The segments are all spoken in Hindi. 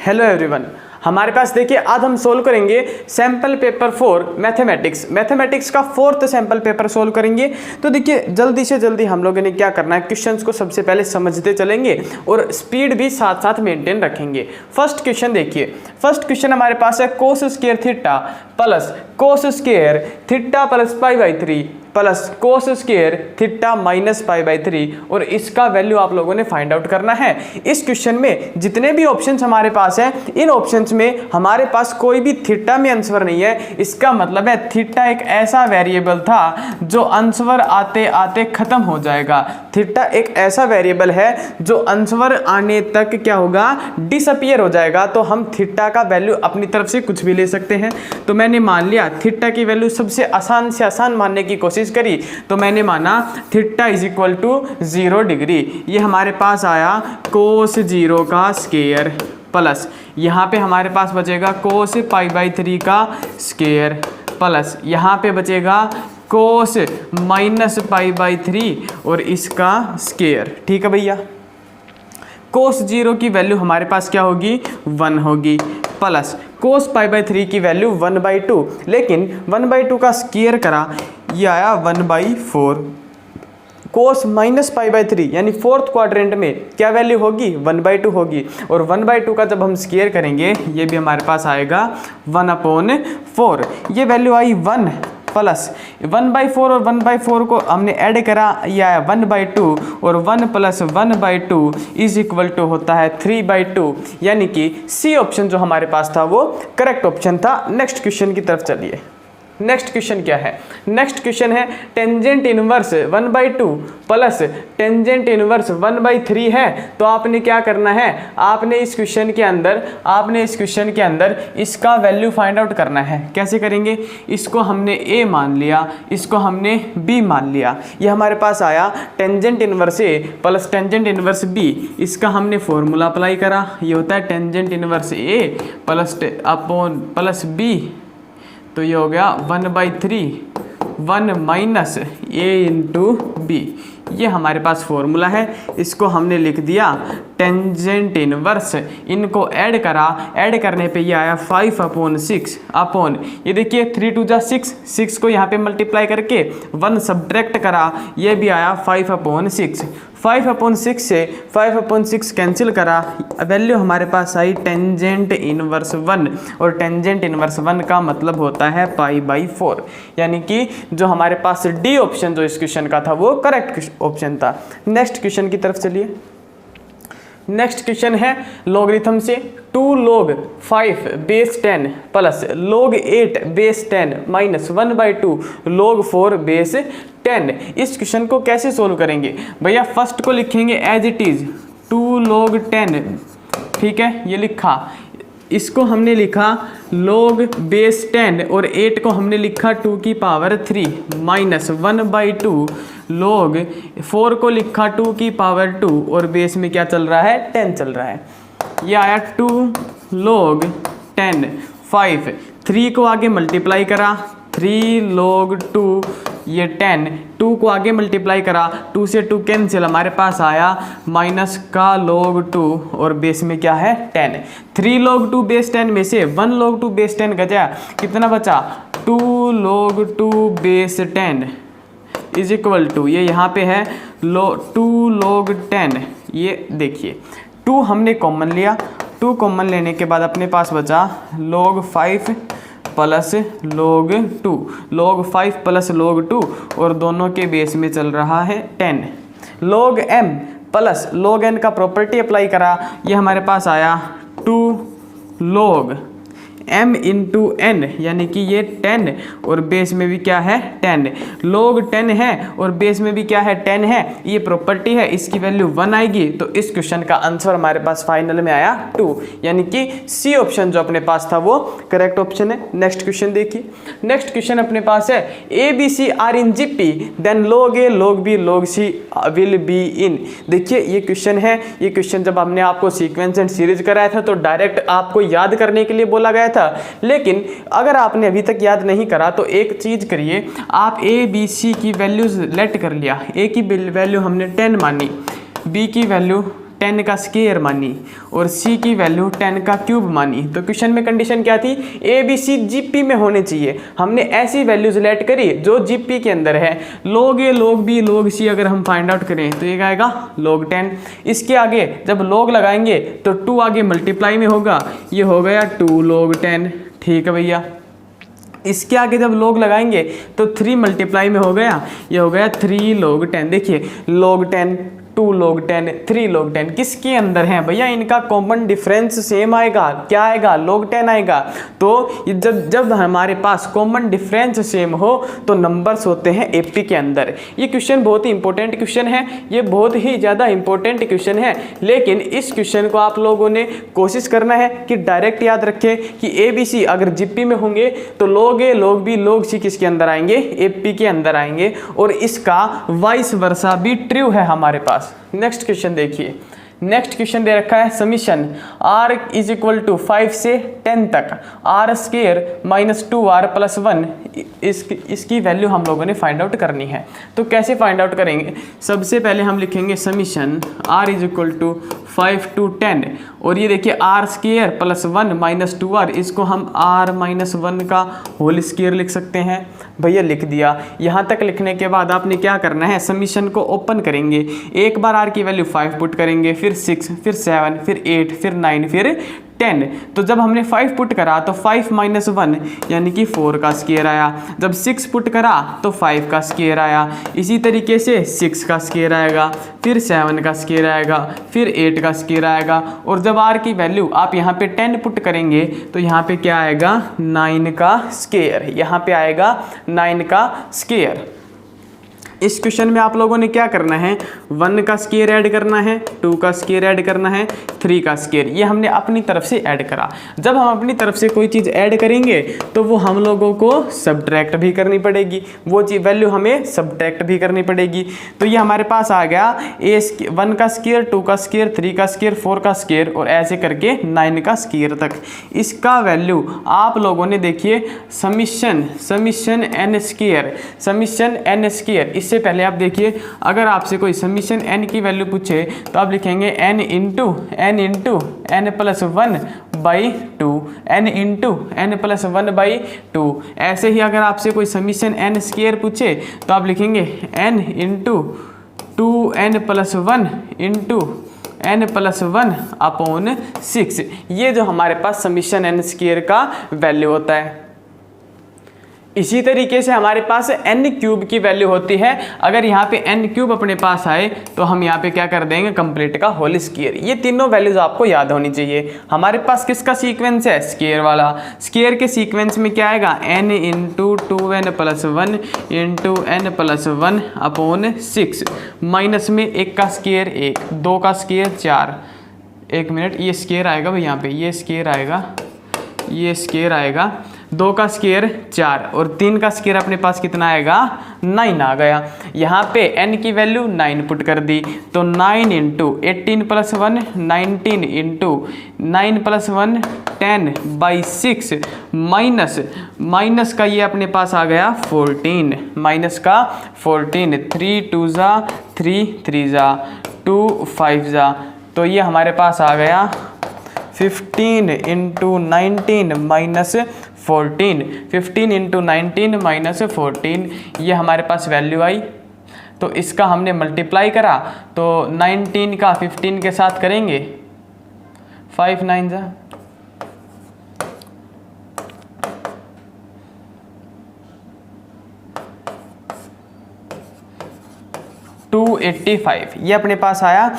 हेलो एवरीवन, हमारे पास देखिए आज हम सोल्व करेंगे सैम्पल पेपर 4 मैथमेटिक्स का 4th सैम्पल पेपर सोल्व करेंगे। तो देखिए जल्दी से जल्दी हम लोगों ने क्या करना है, क्वेश्चंस को सबसे पहले समझते चलेंगे और स्पीड भी साथ साथ मेंटेन रखेंगे। फर्स्ट क्वेश्चन देखिए, फर्स्ट क्वेश्चन हमारे पास है cos square theta plus cos square theta plus pi by 3 plus cos square theta minus pi by 3 और इसका वैल्यू आप लोगों ने फाइंड आउट करना है। इस क्वेश्चन में जितने भी ऑप्शंस हमारे पास हैं, इन ऑप्शंस में हमारे पास कोई भी थीटा में आंसर नहीं है। इसका मतलब है थीटा एक ऐसा वेरिएबल था जो आंसर आते आते खत्म हो जाएगा। थीटा एक ऐसा वेरिएबल है जो आंसर आने तक क्या होगा, डिसअपियर हो जाएगा। तो हम थीटा का वैल्यू अपनी तरफ से कुछ भी ले सकते हैं। तो मैंने मान लिया थीटा की वैल्यू सबसे आसान से आसान मानने की कोशिश करी, तो मैंने माना theta is equal to 0 degree. ये हमारे पास आया कोस 0 का स्क्वायर प्लस यहाँ पे हमारे पास बचेगा कोस पाई बाई 3 का स्क्वायर प्लस यहाँ पे बचेगा कोस माइनस पाई बाई 3 और इसका स्क्वायर। ठीक है भैया, कोस 0 की वैल्यू हमारे पास क्या होगी, 1 होगी प्लस कोस पाई बाई 3 की वैल्यू 1/2, लेकिन 1/2 का स्क्वायर करा, ये आया 1/4। कोस माइनस पाई बाई 3 यानी 4th क्वाड्रेंट में क्या वैल्यू होगी, 1/2 होगी। और 1/2 का जब हम स्क्वायर करेंगे ये भी हमारे पास आएगा 1/4। ये वैल्यू आई 1 प्लस 1/4 और 1/4 को हमने ऐड करा, ये आया 1/2 और 1 प्लस 1/2 इज इक्वल टू होता है 3/2। यानी कि सी ऑप्शन जो हमारे पास था वो करेक्ट ऑप्शन था। नेक्स्ट क्वेश्चन की तरफ चलिए। नेक्स्ट क्वेश्चन क्या है, नेक्स्ट क्वेश्चन है tangent inverse 1/2 plus tangent inverse 1/3 है। तो आपने क्या करना है, आपने इस क्वेश्चन के अंदर इसका वैल्यू फाइंड आउट करना है। कैसे करेंगे, इसको हमने ए मान लिया, इसको हमने बी मान लिया। ये हमारे पास आया टेंजेंट इनवर्स ए प्लस टेंजेंट इनवर्स बी। इसका हमने फॉर्मूला अप्लाई करा, ये होता है टेंजेंट इनवर्स ए प्लस बी। तो ये हो गया 1/3 1 माइनस ए इंटू बी। ये हमारे पास फॉर्मूला है, इसको हमने लिख दिया टेंजेंट इनवर्स। इनको ऐड करा, ऐड करने पे ये आया 5/6 अपॉन, ये देखिए 3 2 जा 6 को यहाँ पे मल्टीप्लाई करके 1 सब्ट्रैक्ट करा, ये भी आया 5/6। 5/6 से 5/6 कैंसिल करा, वैल्यू हमारे पास आई टेंजेंट इनवर्स 1 और टेंजेंट इनवर्स 1 का मतलब होता है π/4। यानी कि जो हमारे पास डी ऑप्शन जो इस क्वेश्चन का था वो करेक्ट ऑप्शन था। नेक्स्ट क्वेश्चन की तरफ चलिए। नेक्स्ट क्वेश्चन है लॉगरिथम से 2 log 5 base 10 plus log 8 base 10 minus 1/2 log 4 base 10। इस क्वेश्चन को कैसे सोल्व करेंगे भैया, फर्स्ट को लिखेंगे एज इट इज 2 log 10। ठीक है, ये लिखा, इसको हमने लिखा log बेस 10 और 8 को हमने लिखा 2 की पावर 3 माइनस 1/2 log 4 को लिखा 2 की पावर 2 और बेस में क्या चल रहा है, 10 चल रहा है। ये आया 2 log 10 5, 3 को आगे मल्टीप्लाई करा 3 log 2, ये 10, 2 को आगे मल्टीप्लाई करा, 2 से 2 कैंसिल, हमारे पास आया माइनस का log 2 और बेस में क्या है 10। 3 log 2 बेस 10 में से 1 log 2 बेस 10 गया, कितना बचा 2 log 2 base 10 is equal to, ये यहाँ पे है 2 log 10। ये देखिए 2 हमने कॉमन लिया, 2 कॉमन लेने के बाद अपने पास बचा log 5 plus log 2, log 5 plus log 2 और दोनों के बेस में चल रहा है 10। log m plus log n का प्रॉपर्टी अप्लाई करा, ये हमारे पास आया 2 log m इंटू n, यानी कि ये 10 और बेस में भी क्या है 10। log 10 है और बेस में भी क्या है 10 है, ये प्रॉपर्टी है, इसकी वैल्यू 1 आएगी। तो इस क्वेश्चन का आंसर हमारे पास फाइनल में आया 2, यानी कि सी ऑप्शन जो अपने पास था वो करेक्ट ऑप्शन है। नेक्स्ट क्वेश्चन देखिए, नेक्स्ट क्वेश्चन अपने पास है A B C are in GP then log a log b log c will be in. देखिए ये क्वेश्चन है, ये क्वेश्चन जब हमने आपको सीक्वेंस एंड सीरीज कराया था तो डायरेक्ट आपको याद करने के लिए बोला गया था, लेकिन अगर आपने अभी तक याद नहीं करा तो एक चीज करिए, आप ए बी सी की वैल्यूज लेट कर लिया। ए की वैल्यू हमने 10 मानी, बी की वैल्यू 10 का स्क्वायर मानी और c की वैल्यू 10 का क्यूब मानी। तो क्वेश्चन में कंडीशन क्या थी, ए बी सी जीपी में होने चाहिए। हमने ऐसी वैल्यूज लेट करी जो जीपी के अंदर है। log a log b log c अगर हम फाइंड आउट करें तो ये आएगा log 10। इसके आगे जब log लगाएंगे तो 2 आगे मल्टीप्लाई में होगा, ये हो गया 2 log 10। ठीक है भैया। इसके आगे जब log लगाएंगे तो 3 मल्टीप्लाई में हो गया, ये हो गया 3 log 10। देखिए log 10, 2 log 10, 3 log 10 किसके अंदर है भैया, इनका कॉमन डिफरेंस सेम आएगा। क्या आएगा, log 10 आएगा। तो जब हमारे पास कॉमन डिफरेंस सेम हो तो नंबर्स होते हैं एपी के अंदर। ये क्वेश्चन बहुत ही इंपॉर्टेंट क्वेश्चन है, ये बहुत ही ज़्यादा इंपॉर्टेंट क्वेश्चन है। लेकिन इस क्वेश्चन को आप लोगों ने कोशिश करना है कि डायरेक्ट याद रखें कि ए बी सी अगर जीपी में होंगे तो log a log b log c किसके अंदर आएंगे, एपी के अंदर आएंगे। और इसका वाइस वर्सा भी ट्रू है हमारे पास। नेक्स्ट क्वेश्चन देखिए, नेक्स्ट क्वेश्चन दे रखा है summation r is equal to 5 से 10 तक r square minus 2r plus 1, इसकी वैल्यू हम लोगों ने फाइंड आउट करनी है। तो कैसे फाइंड आउट करेंगे, सबसे पहले हम लिखेंगे summation r is equal to 5 to 10 और ये देखिए r square plus 1 minus 2r, इसको हम r माइनस 1 का होल स्क्वायर लिख सकते हैं। भैया लिख दिया। यहाँ तक लिखने के बाद आपने क्या करना है, समीशन को ओपन करेंगे, एक बार r की वैल्यू 5 पुट करेंगे, फिर 6, फिर 7, फिर 8, फिर 9, फिर 10। तो जब हमने 5 पुट करा तो 5 माइनस 1 यानी कि 4 का स्क्वायर आया। जब 6 पुट करा तो 5 का स्क्वायर आया। इसी तरीके से 6 का स्क्वायर आएगा, फिर 7 का स्क्वायर आएगा, फिर 8 का स्क्वायर आएगा। और जब r की वैल्यू आप यहाँ पे 10 पुट करेंगे तो यहाँ पे क्या आएगा, 9 का स्क्वायर। यहाँ पे आएगा 9 का स्क्वायर। इस क्वेश्चन में आप लोगों ने क्या करना है, 1 का स्क्वायर ऐड करना है, 2 का स्क्वायर ऐड करना है, 3 का स्क्वायर। ये हमने अपनी तरफ से ऐड करा। जब हम अपनी तरफ से कोई चीज़ ऐड करेंगे तो वो हम लोगों को सब्ट्रैक्ट भी करनी पड़ेगी, वो चीज़ वैल्यू हमें सब्ट्रैक्ट भी करनी पड़ेगी। तो ये हमारे पास आ गया 1 का स्क्वायर, 2 का स्क्वायर, 3 का स्क्वायर, 4 का स्क्वायर और ऐसे करके 9 का स्क्वायर तक। इसका वैल्यू आप लोगों ने देखिए समीशन एन स्क्वायर। इससे पहले आप देखिए, अगर आपसे कोई समीशन n की वैल्यू पूछे तो आप लिखेंगे n into n plus 1 by 2, n into n plus 1 by 2। ऐसे ही अगर आपसे कोई समीशन n स्क्वायर पूछे तो आप लिखेंगे n into 2n plus 1 into n plus 1 upon 6। ये जो हमारे पास समीशन n स्क्वायर का वैल्यू होता है। इसी तरीके से हमारे पास n क्यूब की वैल्यू होती है। अगर यहाँ पे n क्यूब अपने पास आए तो हम यहाँ पे क्या कर देंगे, कंप्लीट का होल स्क्वायर। ये तीनों वैल्यूज आपको याद होनी चाहिए। हमारे पास किसका सीक्वेंस है, स्क्वायर वाला। स्क्वायर के सीक्वेंस में क्या आएगा, n into 2n plus 1 into n plus 1 upon 6, minus में 1 का स्क्वायर 1, 2 का स्क्वायर 4, 1 मिनट, ये स्क्वायर आएगा भाई, यहाँ पे ये स्क्वायर आएगा, ये स्क्वायर आएगा, 2 का स्क्वायर 4 और 3 का स्क्वायर अपने पास कितना आएगा, 9 आ गया। यहाँ पे n की वैल्यू 9 पुट कर दी तो 9 into 18 plus 1 19 into 9 plus 1 10 by 6 minus का ये अपने पास आ गया 14, माइनस का 14, 3 2 जा 3 3 जा 2 5 जा, तो ये हमारे पास आ गया 15 इंटू 19 माइनस 14, 15 इंटू 19 माइनस 14, ये हमारे पास वैल्यू आई। तो इसका हमने मल्टीप्लाई करा तो 19 का 15 के साथ करेंगे, 5 9 जा 285, ये अपने पास आया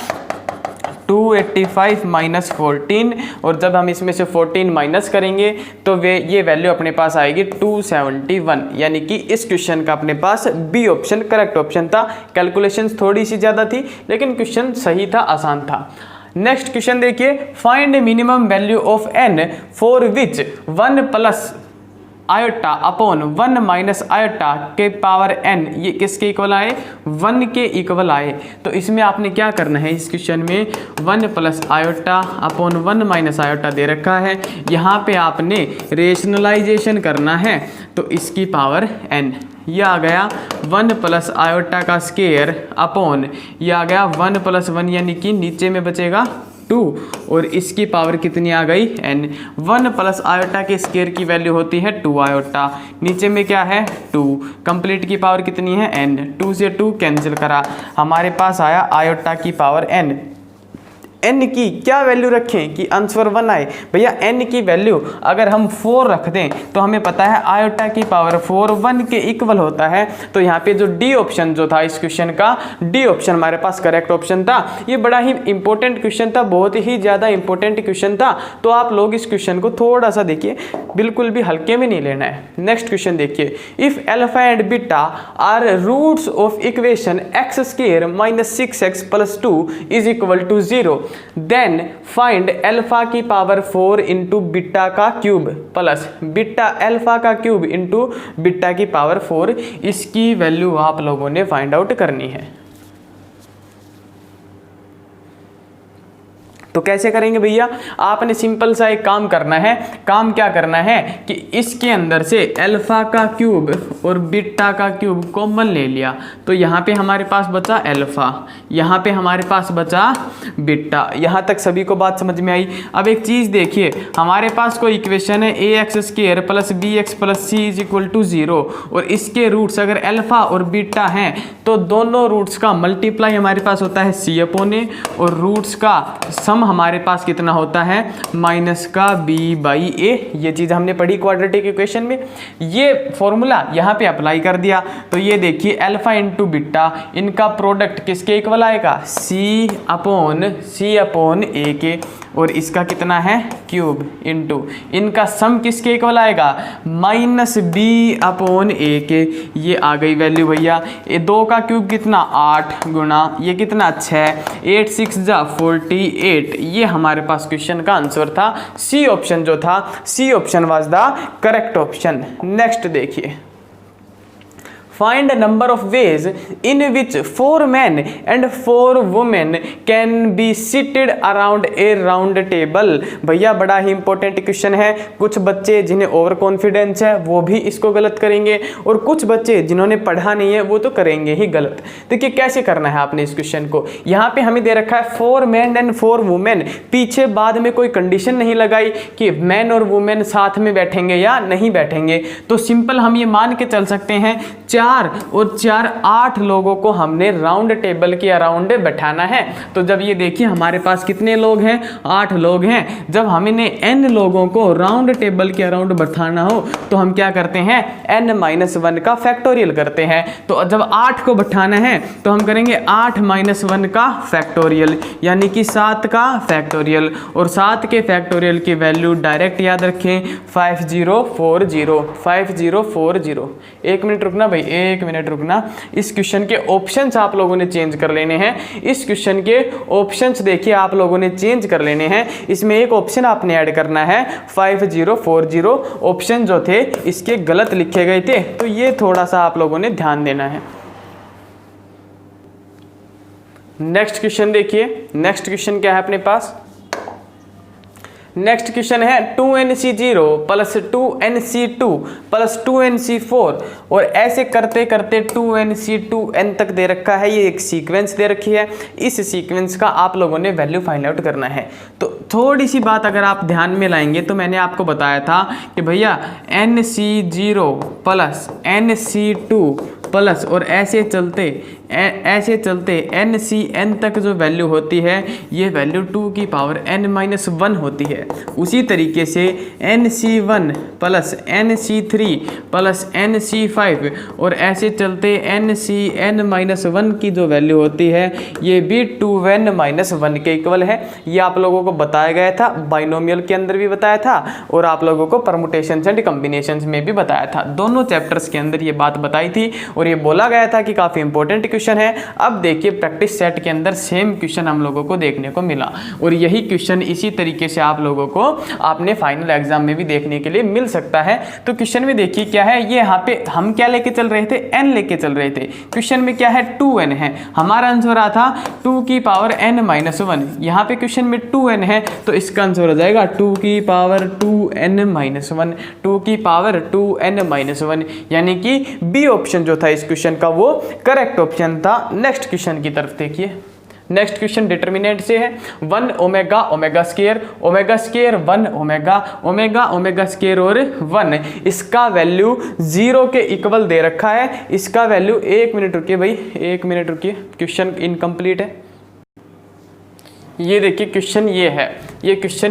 285 माइनस 14। और जब हम इसमें से 14 माइनस करेंगे तो ये वैल्यू अपने पास आएगी 271, यानी कि इस क्वेश्चन का अपने पास बी ऑप्शन करेक्ट ऑप्शन था। कैलकुलेशंस थोड़ी सी ज़्यादा थी लेकिन क्वेश्चन सही था, आसान था। नेक्स्ट क्वेश्चन देखिए, find minimum value of n for which 1 plus iota upon 1 minus iota के पावर n, ये किसके इक्वल आए, 1 के इक्वल आए। तो इसमें आपने क्या करना है, इस क्वेश्चन में 1 plus iota upon 1 minus iota दे रखा है, यहाँ पे आपने रेशनलाइजेशन करना है तो इसकी पावर n, ये आ गया 1 प्लस आयोटा का स्केयर अपॉन ये आ गया 1 प्लस 1 यानी कि नीचे में बचेगा 2 और इसकी पावर कितनी आ गई n। 1 प्लस आयोटा के स्केयर की वैल्यू होती है 2 आयोटा, नीचे में क्या है 2, कंप्लीट की पावर कितनी है n, 2 से 2 कैंसिल करा, हमारे पास आया आयोटा की पावर n। n की क्या वैल्यू रखें कि आंसर 1 आए? भैया n की वैल्यू अगर हम 4 रख दें तो हमें पता है आयोटा की पावर 4 1 के इक्वल होता है। तो यहाँ पे जो डी ऑप्शन जो था इस क्वेश्चन का, डी ऑप्शन हमारे पास करेक्ट ऑप्शन था। ये बड़ा ही इंपॉर्टेंट क्वेश्चन था, बहुत ही ज़्यादा इंपॉर्टेंट क्वेश्चन था। तो आप लोग इस क्वेश्चन को थोड़ा सा देखिए, बिल्कुल भी हल्के में नहीं लेना है। नेक्स्ट क्वेश्चन देखिए, if alpha and beta are roots of equation x square minus 6x plus 2 is equal to 0, then find alpha की पावर 4 इंटू बीटा का क्यूब प्लस बीटा अल्फा का क्यूब इंटू बीटा की पावर 4। इसकी वैल्यू आप लोगों ने फाइंड आउट करनी है। तो कैसे करेंगे भैया? आपने सिंपल सा एक काम करना है। काम क्या करना है कि इसके अंदर से अल्फा का क्यूब और बीटा का क्यूब कॉमन ले लिया, तो यहाँ पे हमारे पास बचा अल्फा, यहाँ पे हमारे पास बचा बीटा। यहाँ तक सभी को बात समझ में आई? अब एक चीज़ देखिए, हमारे पास कोई इक्वेशन है ax square plus bx plus c is equal to 0 और इसके रूट्स अगर अल्फा और बीटा हैं तो दोनों रूट्स का मल्टीप्लाई हमारे पास होता है c अपॉन a और रूट्स का सम हमारे पास कितना होता है माइनस का b बाई a। ये चीज़ हमने पढ़ी क्वाड्रेटिक इक्वेशन में। ये फॉर्मूला यहाँ पे अप्लाई कर दिया तो ये देखिए अल्फा इंटू बीटा, इनका प्रोडक्ट किसके इक्वल आएगा c अपॉन a के, और इसका कितना है क्यूब इंटू इनका सम किसके इक्वल आएगा माइनस b अपॉन a के। ये आ गई वैल्यू भैया। ये 2 का क्यूब कितना 8 गुना ये कितना 6, 8 6 जा 48। ये हमारे पास क्वेश्चन का आंसर था। सी ऑप्शन जो था, C option was the correct option. Next देखिए, find a number of ways in which 4 men and 4 women can be seated around a round table। भैया बड़ा ही इंपॉर्टेंट क्वेश्चन है। कुछ बच्चे जिन्हें ओवर कॉन्फिडेंस है वो भी इसको गलत करेंगे और कुछ बच्चे जिन्होंने पढ़ा नहीं है वो तो करेंगे ही गलत। देखिए कैसे करना है आपने इस क्वेश्चन को। यहाँ पे हमें दे रखा है 4 men and 4 women, पीछे बाद में कोई कंडीशन नहीं लगाई कि मैन और वुमेन साथ में बैठेंगे या नहीं बैठेंगे। तो सिंपल हम ये मान के चल सकते हैं 4 और 4 8 लोगों को हमने राउंड टेबल के अराउंड बैठाना है। तो जब ये देखिए हमारे पास कितने लोग हैं 8 लोग हैं। जब हमें n लोगों को राउंड टेबल के अराउंड बैठाना हो तो हम क्या करते हैं n-1 का फैक्टोरियल करते हैं। तो जब 8 को बैठाना है तो हम करेंगे 8-1 का फैक्टोरियल यानी कि 7 का फैक्टोरियल, और 7 के फैक्टोरियल की वैल्यू डायरेक्ट याद रखें 5040। एक मिनट रुकना भाई, एक मिनट रुकना। इस क्वेश्चन के ऑप्शंस आप लोगों ने चेंज कर लेने हैं। इस क्वेश्चन के ऑप्शंस देखिए आप लोगों ने चेंज कर लेने हैं। इसमें एक ऑप्शन आपने ऐड करना है 5040। ऑप्शन जो थे इसके गलत लिखे गए थे, तो ये थोड़ा सा आप लोगों ने ध्यान देना है। नेक्स्ट क्वेश्चन देखिए, नेक्स्ट क्वेश्चन क्या है अपने पास। नेक्स्ट क्वेश्चन है 2nc0 plus 2nc2 plus 2nc4 और ऐसे करते करते 2nc2n तक दे रखा है। ये एक सीक्वेंस दे रखी है। इस सीक्वेंस का आप लोगों ने वैल्यू फाइंड आउट करना है। तो थोड़ी सी बात अगर आप ध्यान में लाएंगे तो मैंने आपको बताया था कि भैया nc0 प्लस nc2 प्लस और ऐसे चलते NCN तक जो वैल्यू होती है ये वैल्यू 2 की पावर n-1 होती है। उसी तरीके से NC1 plus NC3 plus NC5 और ऐसे चलते NCN-1 की जो वैल्यू होती है ये भी 2n-1 के इक्वल है। ये आप लोगों को बताया गया था, बाइनोमियल के अंदर भी बताया था और आप लोगों को परमुटेशंस एंड कॉम्बिनेशंस में भी बताया था। दोनों चैप्टर्स के अंदर ये बात बताई थी और ये बोला गया था कि काफ़ी इंपॉर्टेंट क्वेश्चन है। अब देखिए प्रैक्टिस सेट के अंदर सेम क्वेश्चन हम लोगों को देखने को मिला और यही क्वेश्चन इसी तरीके से आप लोगों को आपने फाइनल एग्जाम में भी देखने के लिए मिल सकता है। तो क्वेश्चन में देखिए क्या है, ये यहाँ पे हम क्या लेके चल रहे थे n लेके चल रहे थे। क्वेश्चन में क्या है 2n है, हमारा आंसर आ था 2 की पावर n-1। यहाँ पे क्वेश्चन में 2n है तो इसका आंसर हो जाएगा 2 की पावर 2 2n-1, 2 की पावर 2n-1, यानी कि बी ऑप्शन जो था इस क्वेश्चन का वो करेक्ट ऑप्शन था। नेक्स्ट क्वेश्चन की तरफ देखिए। नेक्स्ट क्वेश्चन डिटर्मिनेंट से है 1 omega omega square 1 omega square और 1, इसका वैल्यू 0 के इक्वल दे रखा है। इसका वैल्यू 1 मिनट रुकिए भाई, 1 मिनट रुकिए, क्वेश्चन इनकम्प्लीट है। ये देखिए क्वेश्चन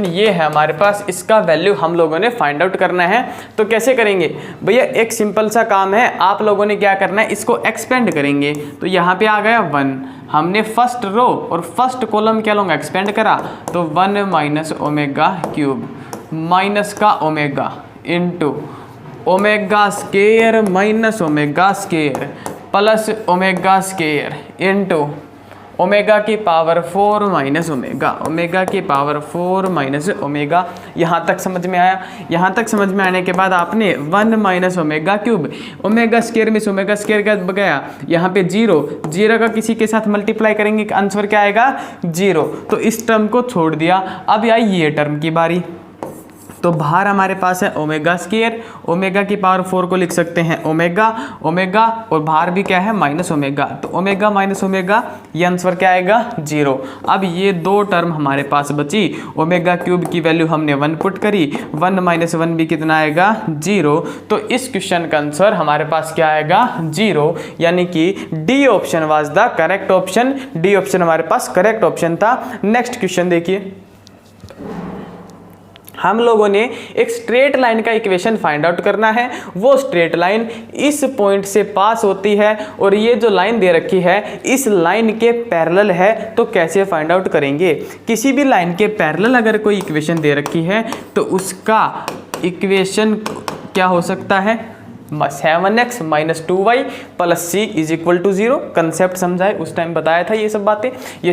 ये है हमारे पास, इसका वैल्यू हम लोगों ने फाइंड आउट करना है। तो कैसे करेंगे भैया, एक सिंपल सा काम है, आप लोगों ने क्या करना है, इसको एक्सपेंड करेंगे। तो यहाँ पे आ गया 1, हमने फर्स्ट रो और फर्स्ट कॉलम क्या लूँगा, एक्सपेंड करा, तो 1 माइनस ओमेगा क्यूब माइनस का omega into omega square minus omega square plus omega square into omega की पावर 4 माइनस ओमेगा की पावर 4 माइनस ओमेगा। यहाँ तक समझ में आया। यहाँ तक समझ में आने के बाद आपने 1 minus omega cube, omega square में ओमेगा स्केयर का गया, यहाँ पे 0 का किसी के साथ मल्टीप्लाई करेंगे, आंसर क्या आएगा 0। तो इस टर्म को छोड़ दिया। अब आई ये टर्म की बारी। तो बाहर हमारे पास है ओमेगा स्केयर, ओमेगा की पावर 4 को लिख सकते हैं ओमेगा और बाहर भी क्या है माइनस ओमेगा, तो ओमेगा माइनस ओमेगा, ये आंसर क्या आएगा 0। अब ये दो टर्म हमारे पास बची। ओमेगा क्यूब की वैल्यू हमने 1 पुट करी, 1 माइनस 1 भी कितना आएगा 0। तो इस क्वेश्चन का आंसर हमारे पास क्या आएगा 0, यानी कि D option was the correct option. D option हमारे पास करेक्ट ऑप्शन था। नेक्स्ट क्वेश्चन देखिए। हम लोगों ने एक स्ट्रेट लाइन का इक्वेशन फाइंड आउट करना है। वो स्ट्रेट लाइन इस पॉइंट से पास होती है और ये जो लाइन दे रखी है इस लाइन के पैरेलल है। तो कैसे फाइंड आउट करेंगे, किसी भी लाइन के पैरेलल अगर कोई इक्वेशन दे रखी है तो उसका इक्वेशन क्या हो सकता है 7x minus 2y plus C is equal to 0। Concept समझाए, उस टाइम बताया था ये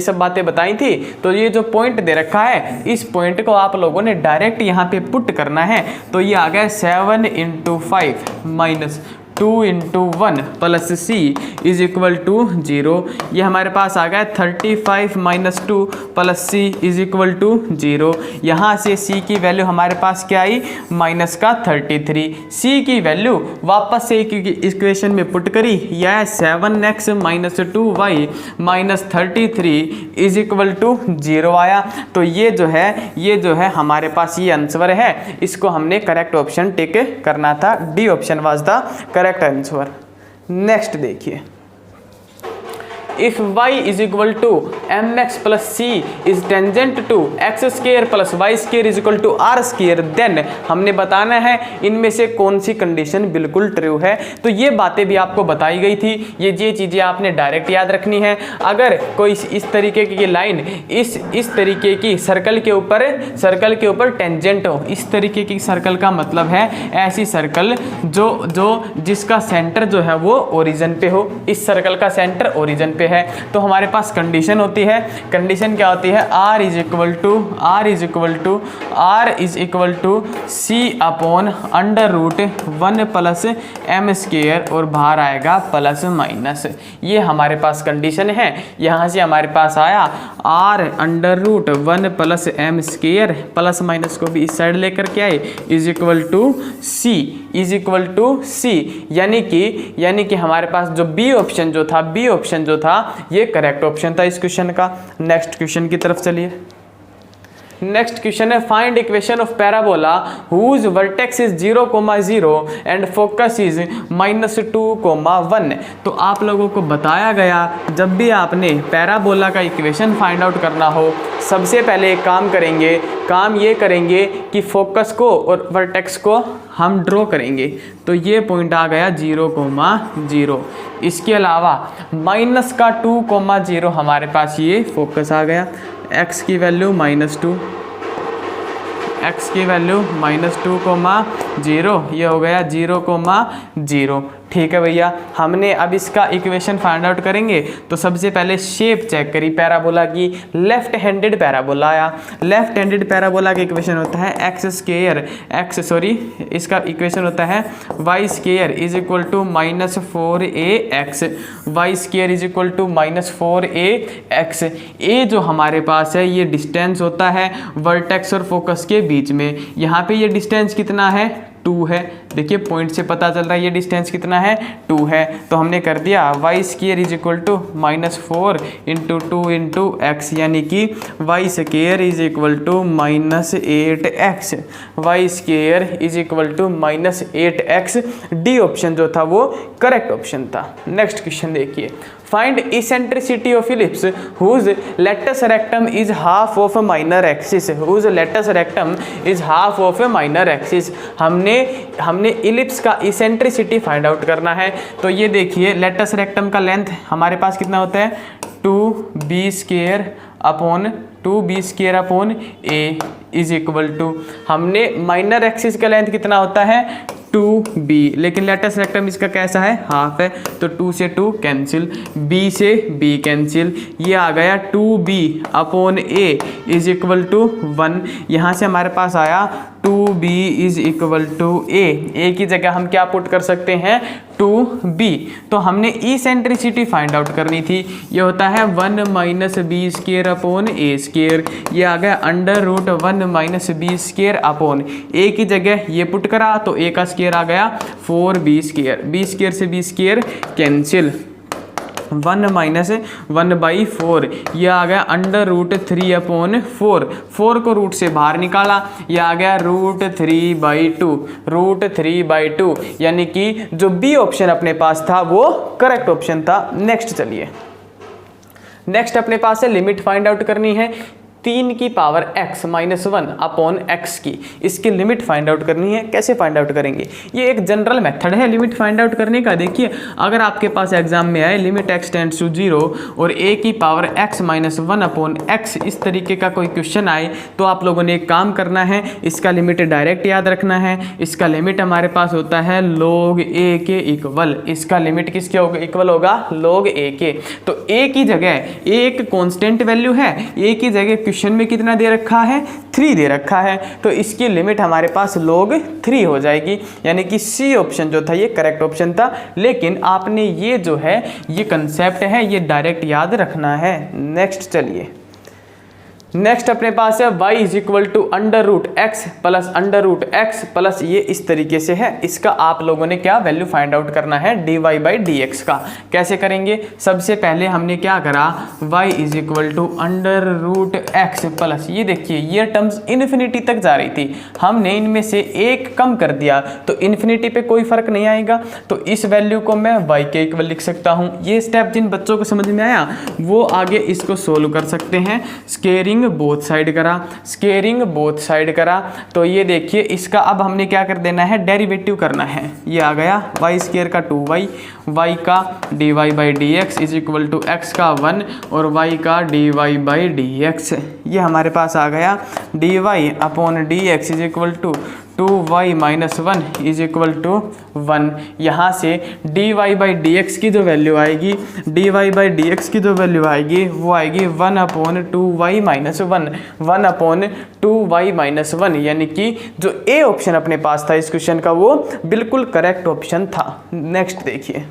सब बातें बताई थी। तो ये जो पॉइंट दे रखा है इस पॉइंट को आप लोगों ने डायरेक्ट यहाँ पे पुट करना है। तो ये आ गया 7 × 5 minus 2 × 1 plus C is equal to 0। ये हमारे पास आ गया 35 minus 2 plus C is equal to 0। यहाँ से सी की वैल्यू हमारे पास क्या आई माइनस का 33। सी की वैल्यू वापस से इक्वेशन में पुट करी, यह 7x minus 2y minus 33 is equal to 0 आया। तो ये जो है हमारे पास ये आंसर है। इसको हमने करेक्ट ऑप्शन टिक करना था। D option was the correct answer. Next देखिए, if y is equal to mx plus C is tangent to X square plus Y square is equal to R square, then हमने बताना है इनमें से कौन सी कंडीशन बिल्कुल ट्रू है। तो ये बातें भी आपको बताई गई थी, ये चीज़ें आपने डायरेक्ट याद रखनी है। अगर कोई इस तरीके की लाइन इस तरीके की सर्कल के ऊपर टेंजेंट हो, इस तरीके की सर्कल का मतलब है ऐसी सर्कल जो जिसका सेंटर जो है वो ओरिजिन पे हो, इस सर्कल का सेंटर ओरिजिन पे है। तो हमारे पास कंडीशन होती है, कंडीशन क्या होती है r is equal to C upon under root 1 plus M square और बाहर आएगा प्लस माइनस। ये हमारे पास कंडीशन है। यहाँ से हमारे पास आया r under root 1 plus M square plus minus को भी इस साइड लेकर के आए इज इक्वल टू सी, यानी कि हमारे पास जो बी ऑप्शन जो था ये करेक्ट ऑप्शन था इस क्वेश्चन का। नेक्स्ट क्वेश्चन की तरफ चलिए। नेक्स्ट क्वेश्चन है find equation of parabola whose vertex is 0,0 and focus is -2,1। तो आप लोगों को बताया गया जब भी आपने पैराबोला का इक्वेशन फाइंड आउट करना हो, सबसे पहले एक काम ये करेंगे कि फोकस को और वर्टेक्स को हम ड्रॉ करेंगे। तो ये पॉइंट आ गया 0,0। इसके अलावा माइनस का 2,0 हमारे पास ये फोकस आ गया। x की वैल्यू -2, x की वैल्यू -2,0, ये हो गया 0,0। ठीक है भैया, हमने अब इसका इक्वेशन फाइंड आउट करेंगे। तो सबसे पहले शेप चेक करी पैराबोला की, लेफ्ट हैंडेड पैराबोला आया। लेफ्ट हैंडेड पैराबोला का इक्वेशन होता है इसका इक्वेशन होता है y square is equal to -4ax, y square is equal to -4ax। A जो हमारे पास है ये डिस्टेंस होता है वर्टेक्स और फोकस के बीच में। यहाँ पे ये डिस्टेंस कितना है, 2 है। देखिए पॉइंट से पता चल रहा है ये डिस्टेंस कितना है, 2 है। तो हमने कर दिया y square is equal to -4 × 2 × x, यानी कि y square is equal to -8x, y square is equal to -8x। D option जो था वो करेक्ट ऑप्शन था। नेक्स्ट क्वेश्चन देखिए, find eccentricity of ellipse whose latus rectum is half of minor axis, whose latus rectum is half of minor axis. हमने इलिप्स का इसेंट्रिसिटी फाइंड आउट करना है। तो ये देखिए लेटस रेक्टम का लेंथ हमारे पास कितना होता है, 2b² upon a is equal to, हमने माइनर एक्सिस का लेंथ कितना होता है 2b, लेकिन लेटस रेक्टम इसका कैसा है, हाफ है। तो 2 से 2 कैंसिल, b से b कैंसिल, ये आ गया 2b upon a is equal to 1। यहाँ से हमारे पास आया 2b is equal to a की जगह हम क्या पुट कर सकते हैं 2b। तो हमने इसेंट्रिसिटी फाइंड आउट करनी थी, ये होता है 1 - b² अपॉन a²। ये आ गया √1 - b² अपॉन a की जगह ये पुट करा तो a का स्क्वायर आ गया 4b², b² से b² कैंसिल, 1 - 1/4, ये आ गया √3 अपॉन 4, 4 को रूट से बाहर निकाला, ये आ गया √3/2, यानी कि जो बी ऑप्शन अपने पास था वो करेक्ट ऑप्शन था। नेक्स्ट चलिए, नेक्स्ट अपने पास है लिमिट फाइंड आउट करनी है 3 की पावर x - 1 अपॉन x की, इसकी लिमिट फाइंड आउट करनी है। कैसे फाइंड आउट करेंगे, ये एक जनरल मेथड है लिमिट फाइंड आउट करने का। देखिए अगर आपके पास एग्जाम में आए लिमिट x टेंड्स टू 0 और a की पावर x - 1 अपॉन x, इस तरीके का कोई क्वेश्चन आए तो आप लोगों ने एक काम करना है, इसका लिमिट डायरेक्ट याद रखना है। इसका लिमिट हमारे पास होता है log a के इक्वल, इसका लिमिट किसके इक्वल होगा, log a के। तो a की जगह एक कॉन्स्टेंट वैल्यू है, a की जगह क्वेश्चन में कितना दे रखा है 3 दे रखा है, तो इसकी लिमिट हमारे पास log 3 हो जाएगी, यानी कि सी ऑप्शन जो था ये करेक्ट ऑप्शन था। लेकिन आपने ये जो है ये कंसेप्ट है ये डायरेक्ट याद रखना है। नेक्स्ट चलिए, नेक्स्ट अपने पास है y is equal to √x plus √x plus, ये इस तरीके से है। इसका आप लोगों ने क्या वैल्यू फाइंड आउट करना है dy/dx का। कैसे करेंगे, सबसे पहले हमने क्या करा, y is equal to √x plus, ये देखिए ये टर्म्स इन्फिनिटी तक जा रही थी, हमने इनमें से एक कम कर दिया तो इन्फिनिटी पे कोई फर्क नहीं आएगा, तो इस वैल्यू को मैं y के इक्वल लिख सकता हूँ। ये स्टेप जिन बच्चों को समझ में आया वो आगे इसको सोल्व कर सकते हैं। स्केयरिंग बोथ साइड करा, स्केयरिंग बोथ साइड करा, तो ये देखिए इसका अब हमने क्या कर देना है, डेरिवेटिव करना है। ये आ गया y² का 2y, y का dy/dx is equal to x का 1 और y का dy/dx, ये हमारे पास आ गया dy/dx is equal to 2y - 1 is equal to 1। यहाँ से dy/dx की जो वैल्यू आएगी, dy/dx की जो वैल्यू आएगी वो आएगी 1/2y - 1, 1/2y - 1, यानी कि जो ए ऑप्शन अपने पास था इस क्वेश्चन का वो बिल्कुल करेक्ट ऑप्शन था। नेक्स्ट देखिए,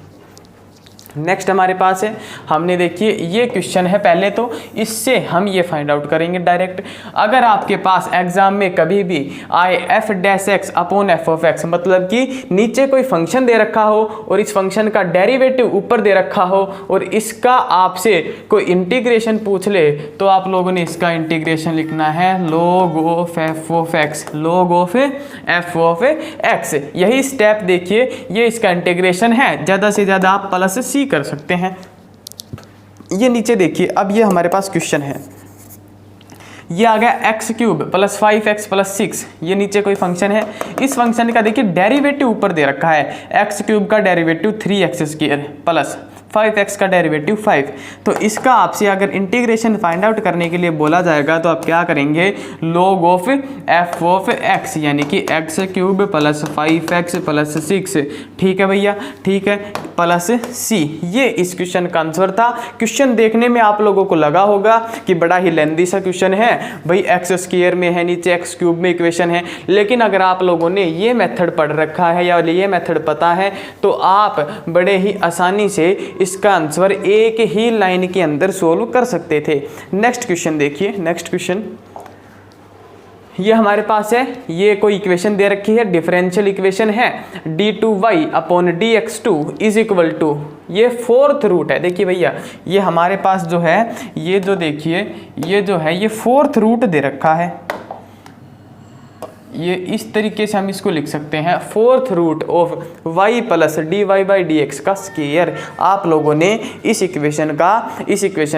नेक्स्ट हमारे पास है, हमने देखिए ये क्वेश्चन है पहले, तो इससे हम ये फाइंड आउट करेंगे डायरेक्ट। अगर आपके पास एग्जाम में कभी भी आए f' अपॉन f(x), मतलब कि नीचे कोई फंक्शन दे रखा हो और इस फंक्शन का डेरिवेटिव ऊपर दे रखा हो और इसका आपसे कोई इंटीग्रेशन पूछ ले, तो आप लोगों ने इसका इंटीग्रेशन लिखना है log of f(x), log of f(x). यही स्टेप देखिए, ये इसका इंटीग्रेशन है, ज़्यादा से ज़्यादा आप प्लस सी कर सकते हैं। ये नीचे देखिए, अब ये हमारे पास क्वेश्चन है, ये आ गया x³ प्लस 5x प्लस 6, ये नीचे कोई फंक्शन है, इस फंक्शन का देखिए डेरिवेटिव ऊपर दे रखा है, x³ का डेरिवेटिव 3x² प्लस 5x का डेरिवेटिव 5। तो इसका आपसे अगर इंटीग्रेशन फाइंड आउट करने के लिए बोला जाएगा तो आप क्या करेंगे, log of f of x यानी कि x cube plus 5x plus 6, ठीक है भैया, ठीक है, प्लस c। ये इस क्वेश्चन का आंसर था। क्वेश्चन देखने में आप लोगों को लगा होगा कि बड़ा ही लेंदी सा क्वेश्चन है भाई, एक्स स्क्वायर में है, नीचे एक्स क्यूब में इक्वेशन है, लेकिन अगर आप लोगों ने ये मेथड पढ़ रखा है या ये मेथड पता है तो आप बड़े ही आसानी से इसका आंसर एक ही लाइन के अंदर सोल्व कर सकते थे। नेक्स्ट क्वेश्चन देखिए, नेक्स्ट क्वेश्चन ये हमारे पास है, ये कोई इक्वेशन दे रखी है, डिफरेंशियल इक्वेशन है, d2y upon dx2 is equal to, ये फोर्थ रूट है। देखिए भैया ये हमारे पास जो है, ये जो देखिए ये जो है ये फोर्थ रूट दे रखा है, ये इस तरीके से हम इसको लिख सकते हैं, fourth root of y plus D Y by D X का स्क्वायर। आप लोगों ने इस इक्वेशन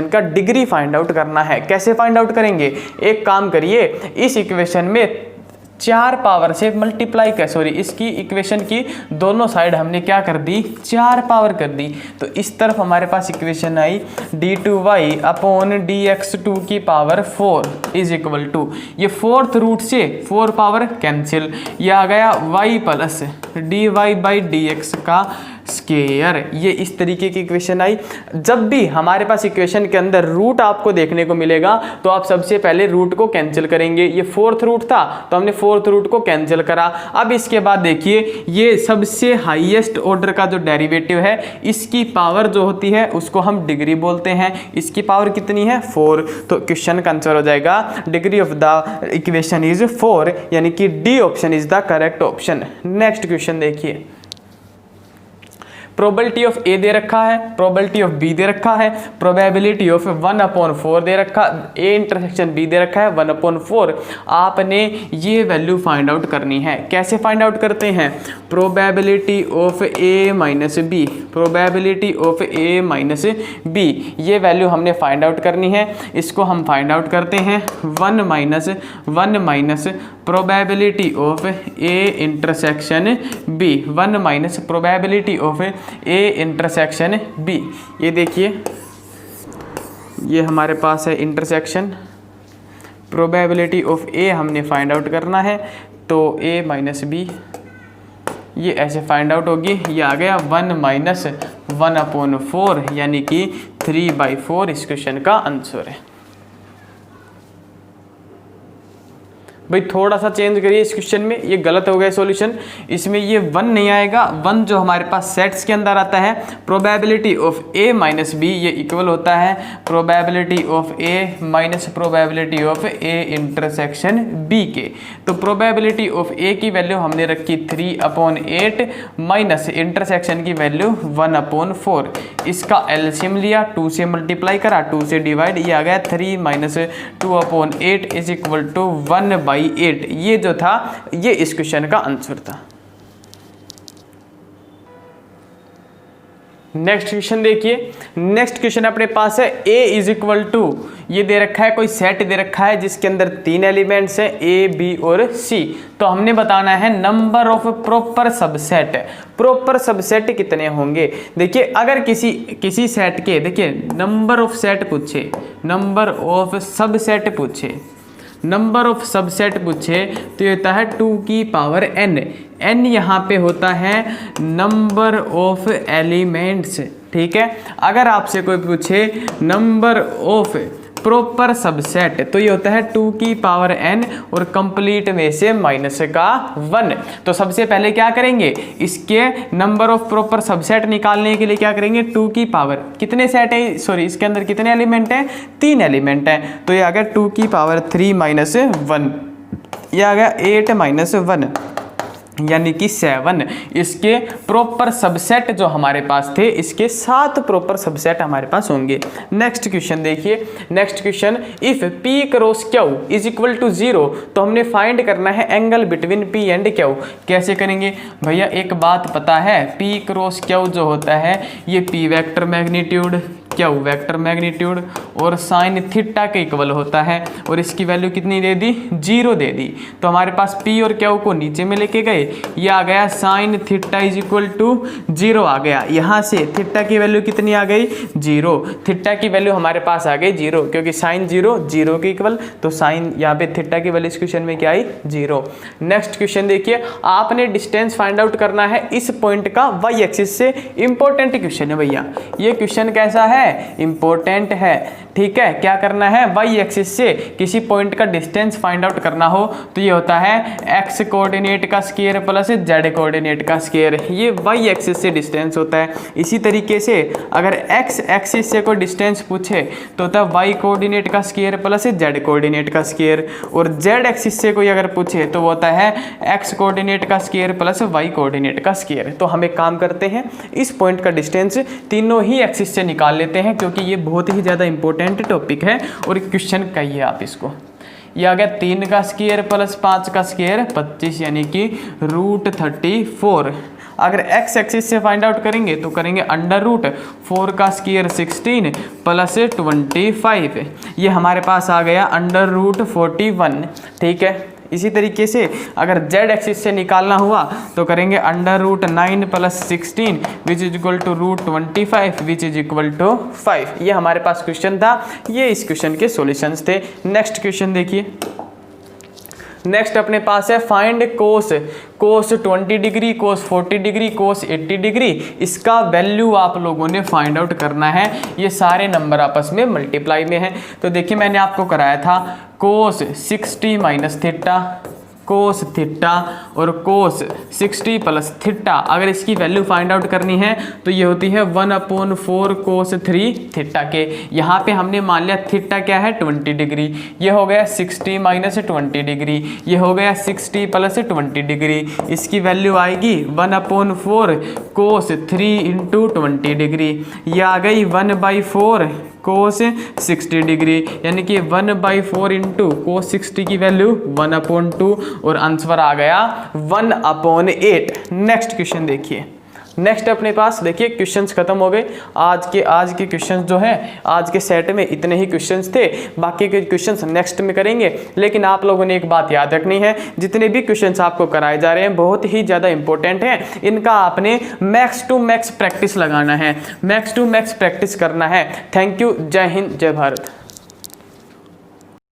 का डिग्री फाइंड आउट करना है। कैसे फाइंड आउट करेंगे, एक काम करिए, इस इक्वेशन में 4 पावर से मल्टीप्लाई कर, सॉरी इसकी इक्वेशन की दोनों साइड हमने क्या कर दी, 4 पावर कर दी। तो इस तरफ हमारे पास इक्वेशन आई d2y अपॉन dx2 की पावर 4 इज इक्वल टू, ये फोर्थ रूट से 4 पावर कैंसिल, ये आ गया y plus D Y by D X का स्क्वायर। ये इस तरीके की इक्वेशन आई। जब भी हमारे पास इक्वेशन के अंदर रूट आपको देखने को मिलेगा तो आप सबसे पहले रूट को कैंसिल करेंगे। ये फोर्थ रूट था तो हमने फोर्थ रूट को कैंसिल करा। अब इसके बाद देखिए ये सबसे हाईएस्ट ऑर्डर का जो डेरिवेटिव है, इसकी पावर जो होती है उसको हम डिग्री बोलते हैं। इसकी पावर कितनी है, 4। तो क्वेश्चन का आंसर हो जाएगा degree of the equation is 4, यानी कि D option is the correct option. Next question देखिए, प्रोबेबिलिटी ऑफ ए दे रखा है, प्रोबेबिलिटी ऑफ बी दे रखा है, प्रोबेबिलिटी ऑफ 1/4 दे रखा, ए इंटरसेक्शन बी दे रखा है 1/4। आपने ये वैल्यू फाइंड आउट करनी है। कैसे फाइंड आउट करते हैं, probability of A minus B, probability of A minus B, ये वैल्यू हमने फाइंड आउट करनी है। इसको हम फाइंड आउट करते हैं 1 minus probability of A intersection B, 1 minus probability of A intersection B. ये देखिए ये हमारे पास है इंटरसेक्शन, प्रोबेबिलिटी ऑफ ए हमने फाइंड आउट करना है, तो ए माइनस बी ये ऐसे फाइंड आउट होगी। ये आ गया 1 माइनस 1/4 यानी कि 3/4 इस क्वेश्चन का आंसर है। भाई थोड़ा सा चेंज करिए इस क्वेश्चन में, ये गलत हो गया सॉल्यूशन। इसमें ये 1 नहीं आएगा, 1 जो हमारे पास सेट्स के अंदर आता है, probability of A minus B ये इक्वल होता है probability of A minus probability of A intersection B के। तो प्रोबेबिलिटी ऑफ ए की वैल्यू हमने रखी 3/8 माइनस इंटरसेक्शन की वैल्यू 1/4। इसका एलसीएम लिया, 2 से मल्टीप्लाई करा, 2 से डिवाइड, ये आ गया 3 माइनस 2/8 इज इक्वल टू 1/8। ये जो था ये इस क्वेश्चन का आंसर था। नेक्स्ट क्वेश्चन देखिए, नेक्स्ट क्वेश्चन अपने पास है a इज इक्वल टू, ये दे रखा है कोई सेट दे रखा है जिसके अंदर 3 एलिमेंट्स है a b और c। तो हमने बताना है number of proper subset. Proper subset कितने होंगे, देखिए अगर किसी सेट के, देखिए नंबर ऑफ सेट पूछे, नंबर ऑफ सबसेट पूछे, नंबर ऑफ सबसेट पूछे तो ये होता है 2 की पावर n। n यहाँ पे होता है नंबर ऑफ एलिमेंट्स, ठीक है। अगर आपसे कोई पूछे नंबर ऑफ प्रॉपर सबसेट तो ये होता है 2 की पावर n और कंप्लीट में से माइनस का 1। तो सबसे पहले क्या करेंगे, इसके नंबर ऑफ प्रॉपर सबसेट निकालने के लिए क्या करेंगे, 2 की पावर, कितने सेट है, सॉरी इसके अंदर कितने एलिमेंट हैं, 3 एलिमेंट हैं। तो ये आ गया 2 की पावर 3 माइनस 1, ये आ गया 8 माइनस 1 यानी कि 7। इसके प्रॉपर सबसेट जो हमारे पास थे, इसके 7 प्रॉपर सबसेट हमारे पास होंगे। नेक्स्ट क्वेश्चन देखिए, next question, if P cross Q is equal to 0 तो हमने फाइंड करना है angle between P and Q। कैसे करेंगे भैया, एक बात पता है, P क्रॉस Q जो होता है ये P vector magnitude Q vector magnitude और साइन थीटा के इक्वल होता है और इसकी वैल्यू कितनी दे दी 0 दे दी। तो हमारे पास पी और क्यू को नीचे में लेके गए, ये आ गया sine theta is equal to 0 आ गया। यहाँ से थीटा की वैल्यू कितनी आ गई 0, थीटा की वैल्यू हमारे पास आ गई 0 क्योंकि साइन 0 के इक्वल, तो साइन यहाँ पे थीटा की वैल्यू इस क्वेश्चन में क्या आई 0। नेक्स्ट क्वेश्चन देखिए, आपने डिस्टेंस फाइंड आउट करना है इस पॉइंट का वाई एक्सिस से। इंपॉर्टेंट क्वेश्चन है भैया, ये क्वेश्चन कैसा है इंपॉर्टेंट है, ठीक है। क्या करना है वाई एक्सिस से किसी पॉइंट का डिस्टेंस फाइंड आउट करना हो तो ये होता है एक्स कोऑर्डिनेट का स्क्वायर प्लस जेड कोऑर्डिनेट का स्क्वायर, ये वाई एक्सिस से डिस्टेंस होता है। इसी तरीके से अगर एक्स एक्सिस से कोई डिस्टेंस पूछे तो होता है वाई कोऑर्डिनेट का स्क्वायर प्लस जेड कोऑर्डिनेट का स्क्वायर, और जेड एक्सिस से कोई अगर पूछे तो वो होता है एक्स कोऑर्डिनेट का स्क्वायर प्लस वाई कोऑर्डिनेट का स्क्वायर। तो हम एक काम करते हैं, इस पॉइंट का डिस्टेंस तीनों ही एक्सिस से निकाल लेते हैं क्योंकि ये बहुत ही ज़्यादा इंपॉर्टेंट टॉपिक है और क्वेश्चन कहिए आप इसको। ये आ गया 3 का स्क्वायर प्लस 5 का स्क्वायर 25 यानी कि √34। अगर एक्स एक्सिस से फाइंड आउट करेंगे तो करेंगे √4 का स्क्वायर 16 प्लस 25, ये हमारे पास आ गया √41, ठीक है। इसी तरीके से अगर z एक्सिस से निकालना हुआ तो करेंगे √9 plus 16 which is equal to √25 which is equal to 5। ये हमारे पास क्वेश्चन था, ये इस क्वेश्चन के सॉल्यूशंस थे। नेक्स्ट क्वेश्चन देखिए, नेक्स्ट अपने पास है फाइंड कोस 20 डिग्री, कोस 40 डिग्री, कोस 80 डिग्री। इसका वैल्यू आप लोगों ने फाइंड आउट करना है, ये सारे नंबर आपस में मल्टीप्लाई में हैं। तो देखिए मैंने आपको कराया था कोस 60 माइनस थीटा, कोस थीटा और कोस 60 प्लस थीटा। अगर इसकी वैल्यू फाइंड आउट करनी है तो ये होती है 1/4 कोस 3 थीटा के। यहाँ पे हमने मान लिया थीटा क्या है 20 डिग्री, ये हो गया 60 माइनस 20 डिग्री, ये हो गया 60 प्लस 20 डिग्री। इसकी वैल्यू आएगी 1/4 कोस 3 इंटू 20 डिग्री, ये आ गई 1/4 कोस 60 डिग्री, यानी कि 1/4 इंटू कोस 60 की वैल्यू 1/2 और आंसर आ गया 1/8। नेक्स्ट क्वेश्चन देखिए, नेक्स्ट अपने पास देखिए क्वेश्चंस खत्म हो गए। आज के क्वेश्चंस जो हैं आज के सेट में इतने ही क्वेश्चंस थे, बाकी के क्वेश्चंस नेक्स्ट में करेंगे। लेकिन आप लोगों ने एक बात याद रखनी है, जितने भी क्वेश्चंस आपको कराए जा रहे हैं बहुत ही ज़्यादा इंपॉर्टेंट हैं, इनका आपने मैक्स टू मैक्स प्रैक्टिस लगाना है, मैक्स टू मैक्स प्रैक्टिस करना है। थैंक यू, जय हिंद, जय भारत।